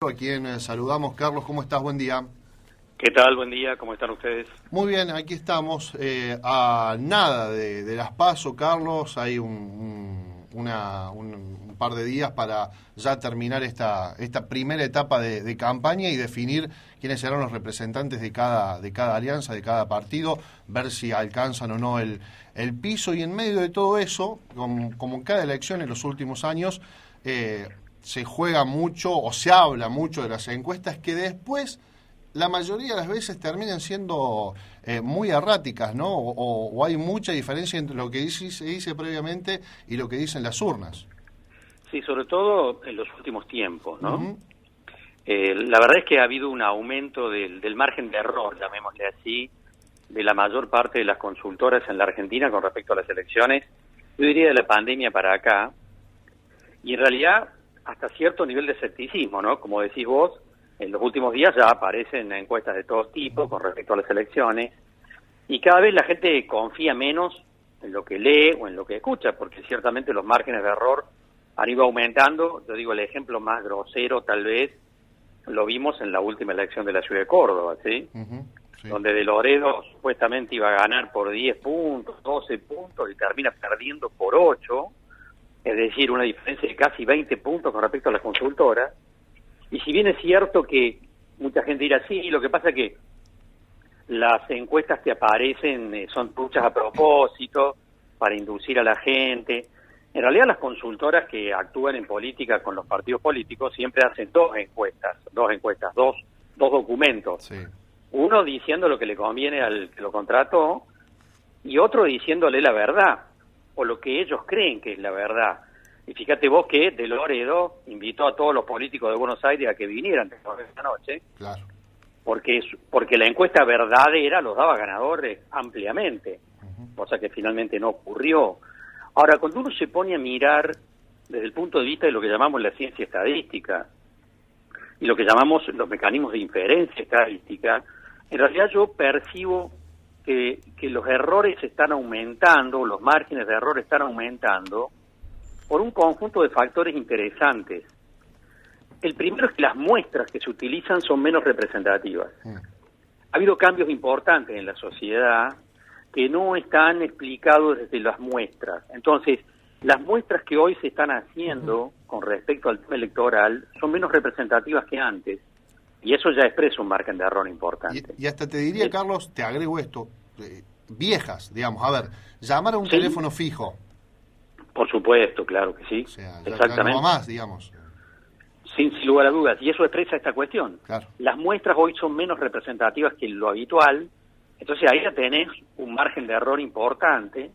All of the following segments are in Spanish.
A quien saludamos. Carlos, ¿cómo estás? Buen día. ¿Qué tal? Buen día, ¿cómo están ustedes? Muy bien, aquí estamos a nada de las PASO, Carlos. Hay un par de días para ya terminar esta primera etapa de campaña y definir quiénes serán los representantes de cada alianza, de cada partido, ver si alcanzan o no el piso. Y en medio de todo eso, como en cada elección en los últimos años, se juega mucho o se habla mucho de las encuestas que después la mayoría de las veces terminan siendo muy erráticas, ¿no? O hay mucha diferencia entre lo que se dice previamente y lo que dicen las urnas. Sí, sobre todo en los últimos tiempos, ¿no? Uh-huh. La verdad es que ha habido un aumento del margen de error, llamémosle así, de la mayor parte de las consultoras en la Argentina con respecto a las elecciones, yo diría de la pandemia para acá, y en realidad hasta cierto nivel de escepticismo, ¿no? Como decís vos, en los últimos días ya aparecen encuestas de todo tipo con respecto a las elecciones, y cada vez la gente confía menos en lo que lee o en lo que escucha, porque ciertamente los márgenes de error han ido aumentando. Yo digo, el ejemplo más grosero tal vez lo vimos en la última elección de la ciudad de Córdoba, ¿sí? Uh-huh, sí. Donde De Loredo supuestamente iba a ganar por 10 puntos, 12 puntos, y termina perdiendo por 8, es decir, una diferencia de casi 20 puntos con respecto a las consultoras. Y si bien es cierto que mucha gente dirá, sí, lo que pasa es que las encuestas que aparecen son truchas a propósito para inducir a la gente. En realidad las consultoras que actúan en política con los partidos políticos siempre hacen dos documentos. Sí. Uno diciendo lo que le conviene al que lo contrató y otro diciéndole la verdad o lo que ellos creen que es la verdad. Y fíjate vos que De Loredo invitó a todos los políticos de Buenos Aires a que vinieran esta noche. Claro. Porque la encuesta verdadera los daba ganadores ampliamente, cosa que finalmente no ocurrió. Ahora, cuando uno se pone a mirar desde el punto de vista de lo que llamamos la ciencia estadística y lo que llamamos los mecanismos de inferencia estadística, en realidad yo percibo que los errores están aumentando, los márgenes de error están aumentando por un conjunto de factores interesantes. El primero es que las muestras que se utilizan son menos representativas. Ha habido cambios importantes en la sociedad que no están explicados desde las muestras. Entonces, las muestras que hoy se están haciendo con respecto al tema electoral son menos representativas que antes, y eso ya expresa un margen de error importante. Y hasta te diría, Carlos, te agrego esto, viejas, digamos, a ver, llamar a un ¿Sí? teléfono fijo. Por supuesto, claro que sí. O sea, exactamente. No más, digamos. Sin lugar a dudas, y eso expresa esta cuestión. Claro. Las muestras hoy son menos representativas que lo habitual, entonces ahí ya tenés un margen de error importante.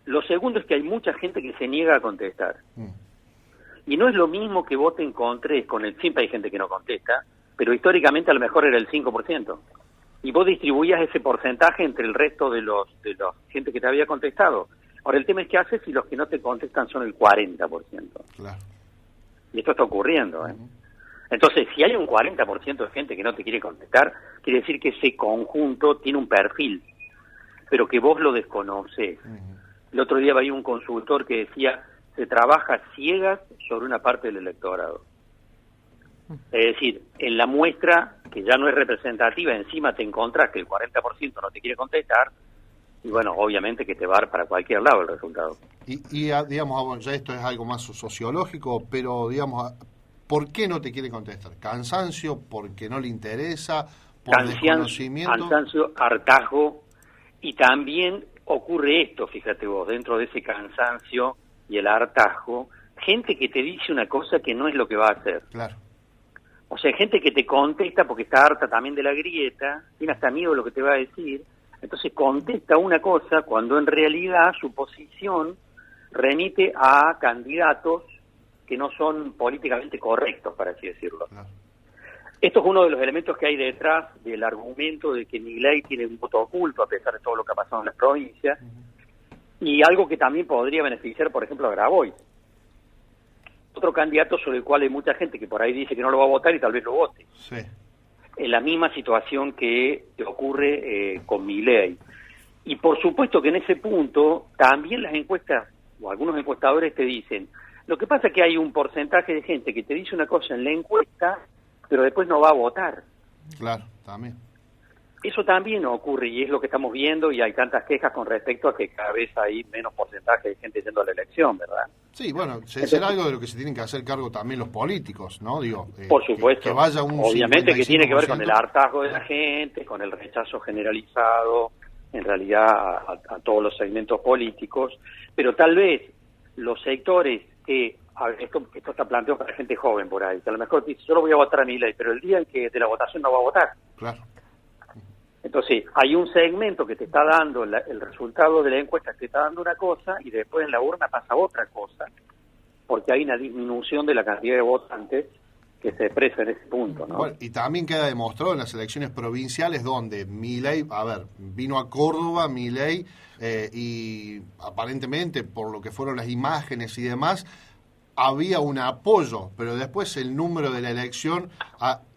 Lo segundo es que hay mucha gente que se niega a contestar. Y no es lo mismo que vos te encontres con siempre hay gente que no contesta, pero históricamente a lo mejor era el 5%. Y vos distribuías ese porcentaje entre el resto de los gente que te había contestado. Ahora, el tema es qué haces si los que no te contestan son el 40%. Claro. Y esto está ocurriendo, ¿eh? Entonces, si hay un 40% de gente que no te quiere contestar, quiere decir que ese conjunto tiene un perfil, pero que vos lo desconocés. El otro día había un consultor que decía, se trabaja ciegas sobre una parte del electorado. Es decir, en la muestra, que ya no es representativa, encima te encontrás que el 40% no te quiere contestar, y bueno, obviamente que te va a dar para cualquier lado el resultado. Y digamos, ya esto es algo más sociológico, pero digamos, ¿por qué no te quiere contestar? ¿Cansancio? ¿Porque no le interesa? ¿Por desconocimiento? Cansancio, hartazgo, y también ocurre esto, fíjate vos, dentro de ese cansancio y el hartazgo, gente que te dice una cosa que no es lo que va a hacer. Claro. O sea, gente que te contesta porque está harta también de la grieta, tiene hasta miedo de lo que te va a decir, entonces contesta una cosa cuando en realidad su posición remite a candidatos que no son políticamente correctos, para así decirlo. Claro. Esto es uno de los elementos que hay detrás del argumento de que Milei tiene un voto oculto a pesar de todo lo que ha pasado en las provincias, y algo que también podría beneficiar, por ejemplo, a Grabois. Otro candidato sobre el cual hay mucha gente que por ahí dice que no lo va a votar y tal vez lo vote. Sí. En la misma situación que ocurre con Milei. Y por supuesto que en ese punto también las encuestas, o algunos encuestadores te dicen, lo que pasa es que hay un porcentaje de gente que te dice una cosa en la encuesta pero después no va a votar. Claro, también. Eso también ocurre y es lo que estamos viendo, y hay tantas quejas con respecto a que cada vez hay menos porcentaje de gente yendo a la elección, ¿verdad? Sí, bueno, será algo de lo que se tienen que hacer cargo también los políticos, ¿no? Digo, por supuesto, que vaya un obviamente 55%. Que tiene que ver con el 55%. hartazgo de la gente, con el rechazo generalizado, en realidad a todos los segmentos políticos, pero tal vez los sectores que, a ver, esto está planteado para gente joven por ahí, que a lo mejor dice, yo lo voy a votar a Milei, pero el día en que de la votación no va a votar. Claro. Entonces, hay un segmento que te está dando el resultado de la encuesta, que te está dando una cosa, y después en la urna pasa otra cosa, porque hay una disminución de la cantidad de votantes que se expresa en ese punto, ¿no? Bueno, y también queda demostrado en las elecciones provinciales donde Milei, vino a Córdoba Milei y aparentemente por lo que fueron las imágenes y demás, había un apoyo, pero después el número de la elección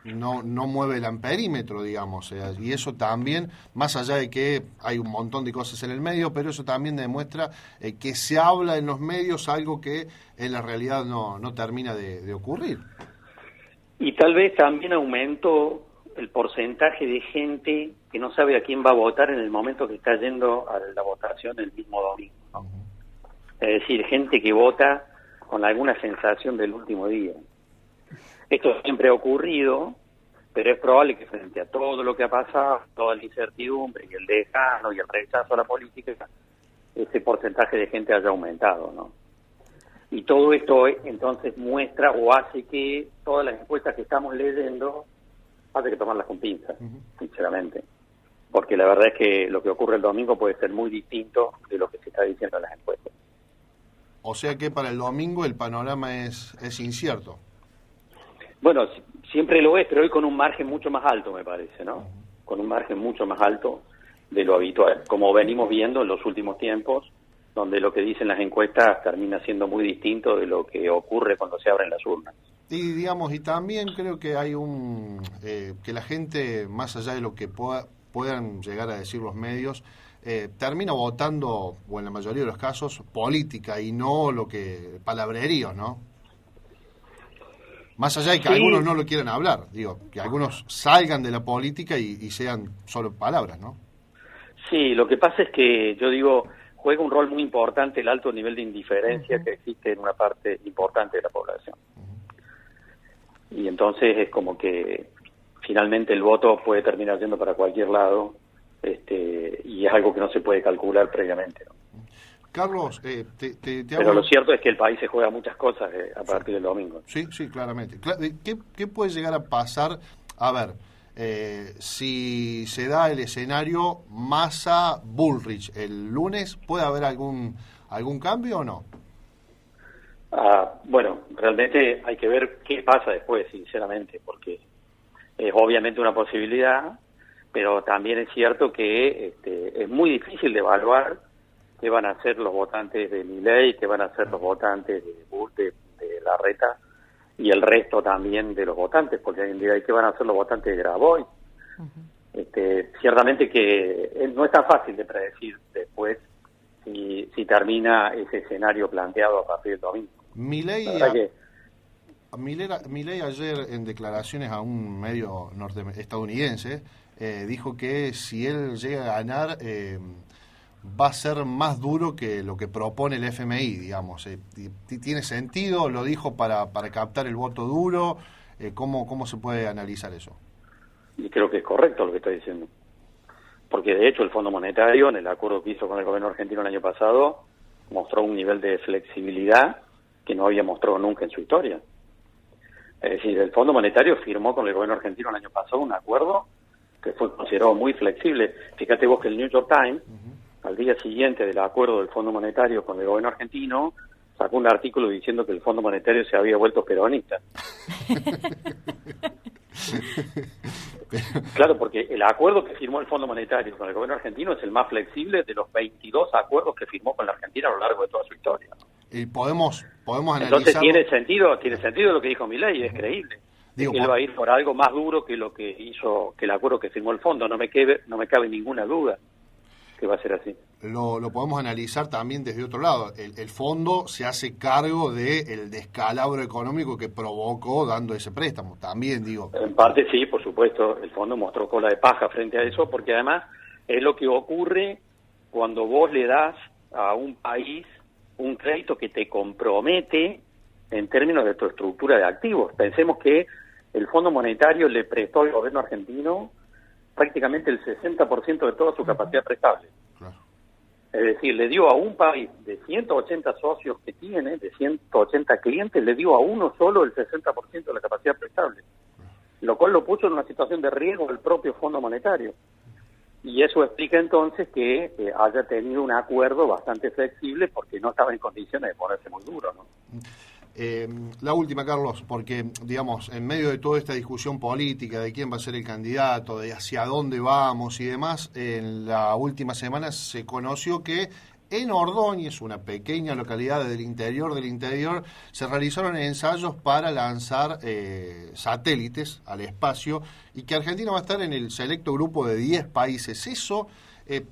no mueve el amperímetro, digamos, y eso también, más allá de que hay un montón de cosas en el medio, pero eso también demuestra que se habla en los medios algo que en la realidad no termina de ocurrir. Y tal vez también aumentó el porcentaje de gente que no sabe a quién va a votar en el momento que está yendo a la votación el mismo domingo, ¿no? Uh-huh. Es decir, gente que vota con alguna sensación del último día. Esto siempre ha ocurrido, pero es probable que frente a todo lo que ha pasado, toda la incertidumbre y el desgano y el rechazo a la política, ese porcentaje de gente haya aumentado, ¿no? Y todo esto entonces muestra o hace que todas las encuestas que estamos leyendo hace que tomarlas con pinzas, sinceramente. Porque la verdad es que lo que ocurre el domingo puede ser muy distinto de lo que se está diciendo en las encuestas. O sea que para el domingo el panorama es incierto. Bueno, siempre lo es, pero hoy con un margen mucho más alto, me parece, ¿no? Con un margen mucho más alto de lo habitual, como venimos viendo en los últimos tiempos, donde lo que dicen las encuestas termina siendo muy distinto de lo que ocurre cuando se abren las urnas. Y digamos, y también creo que hay que la gente, más allá de lo que puedan llegar a decir los medios, termina votando, o en la mayoría de los casos, política y no palabrerío, ¿no? Más allá de que algunos no lo quieran hablar, digo, que algunos salgan de la política y sean solo palabras, ¿no? Sí, lo que pasa es que, yo digo, juega un rol muy importante el alto nivel de indiferencia que existe en una parte importante de la población. Y entonces es como que finalmente el voto puede terminar yendo para cualquier lado, y es algo que no se puede calcular previamente, ¿no? Carlos, pero lo cierto es que el país se juega muchas cosas a partir del domingo. Sí, claramente. ¿Qué puede llegar a pasar? A ver, si se da el escenario Massa-Bullrich el lunes, ¿puede haber algún cambio o no? Bueno, realmente hay que ver qué pasa después, sinceramente, porque es obviamente una posibilidad, pero también es cierto que es muy difícil de evaluar qué van a hacer los votantes de Milei, qué van a hacer los votantes de Larreta y el resto también de los votantes, porque en realidad qué van a hacer los votantes de Grabois. Ciertamente que no es tan fácil de predecir después si termina ese escenario planteado a partir del domingo. Milei ayer en declaraciones a un medio estadounidense dijo que si él llega a ganar va a ser más duro que lo que propone el FMI, digamos. ¿Tiene sentido? ¿Lo dijo para captar el voto duro? ¿Cómo se puede analizar eso? Y creo que es correcto lo que estoy diciendo. Porque de hecho el Fondo Monetario, en el acuerdo que hizo con el gobierno argentino el año pasado, mostró un nivel de flexibilidad que no había mostrado nunca en su historia. Es decir, el Fondo Monetario firmó con el gobierno argentino el año pasado un acuerdo que fue considerado muy flexible. Fíjate vos que el New York Times, al día siguiente del acuerdo del Fondo Monetario con el gobierno argentino, sacó un artículo diciendo que el Fondo Monetario se había vuelto peronista. Claro, porque el acuerdo que firmó el Fondo Monetario con el gobierno argentino es el más flexible de los 22 acuerdos que firmó con la Argentina a lo largo de toda su historia, ¿no? Y podemos analizar. Entonces tiene sentido lo que dijo Milei, es creíble. Él va a ir por algo más duro que lo que hizo, que el acuerdo que firmó el fondo. No me cabe ninguna duda que va a ser así. lo podemos analizar también desde otro lado. El fondo se hace cargo del descalabro económico que provocó dando ese préstamo, también digo. En parte sí, por supuesto, el fondo mostró cola de paja frente a eso, porque además es lo que ocurre cuando vos le das a un país un crédito que te compromete en términos de tu estructura de activos. Pensemos que el Fondo Monetario le prestó al gobierno argentino prácticamente el 60% de toda su capacidad prestable. Claro. Es decir, le dio a un país de 180 socios que tiene, de 180 clientes, le dio a uno solo el 60% de la capacidad prestable, lo cual lo puso en una situación de riesgo el propio Fondo Monetario. Y eso explica entonces que haya tenido un acuerdo bastante flexible porque no estaba en condiciones de ponerse muy duro, ¿no? La última, Carlos, porque, digamos, en medio de toda esta discusión política de quién va a ser el candidato, de hacia dónde vamos y demás, en la última semana se conoció que en Ordóñez, una pequeña localidad del interior, se realizaron ensayos para lanzar satélites al espacio y que Argentina va a estar en el selecto grupo de 10 países. Eso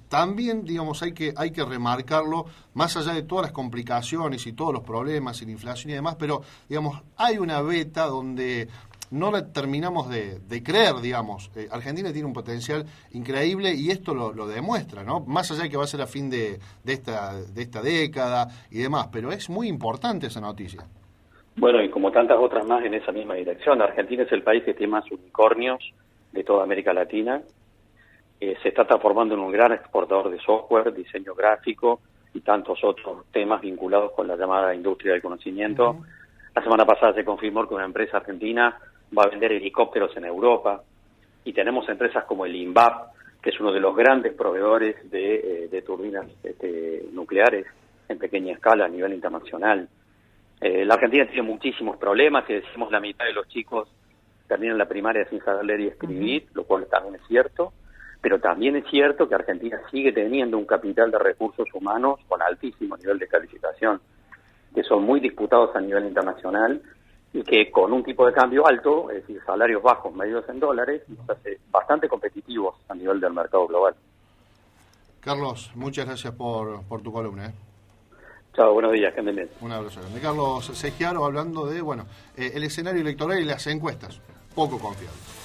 también, digamos, hay que remarcarlo, más allá de todas las complicaciones y todos los problemas y la inflación y demás, pero, digamos, hay una beta donde no la terminamos de creer, digamos. Argentina tiene un potencial increíble y esto lo demuestra, ¿no? Más allá de que va a ser a fin de esta década y demás, pero es muy importante esa noticia. Bueno, y como tantas otras más en esa misma dirección, Argentina es el país que tiene más unicornios de toda América Latina. Se está transformando en un gran exportador de software, diseño gráfico y tantos otros temas vinculados con la llamada industria del conocimiento. Uh-huh. La semana pasada se confirmó que una empresa argentina va a vender helicópteros en Europa y tenemos empresas como el INVAP, que es uno de los grandes proveedores de turbinas nucleares en pequeña escala a nivel internacional. La Argentina tiene muchísimos problemas, y decimos la mitad de los chicos terminan la primaria sin saber leer y escribir, lo cual también es cierto. Pero también es cierto que Argentina sigue teniendo un capital de recursos humanos con altísimo nivel de calificación, que son muy disputados a nivel internacional y que con un tipo de cambio alto, es decir, salarios bajos medidos en dólares, nos hace bastante competitivos a nivel del mercado global. Carlos, muchas gracias por tu columna. Chao, buenos días, que anden bien. Un abrazo grande. Carlos Segiaro hablando de, el escenario electoral y las encuestas, poco confiables.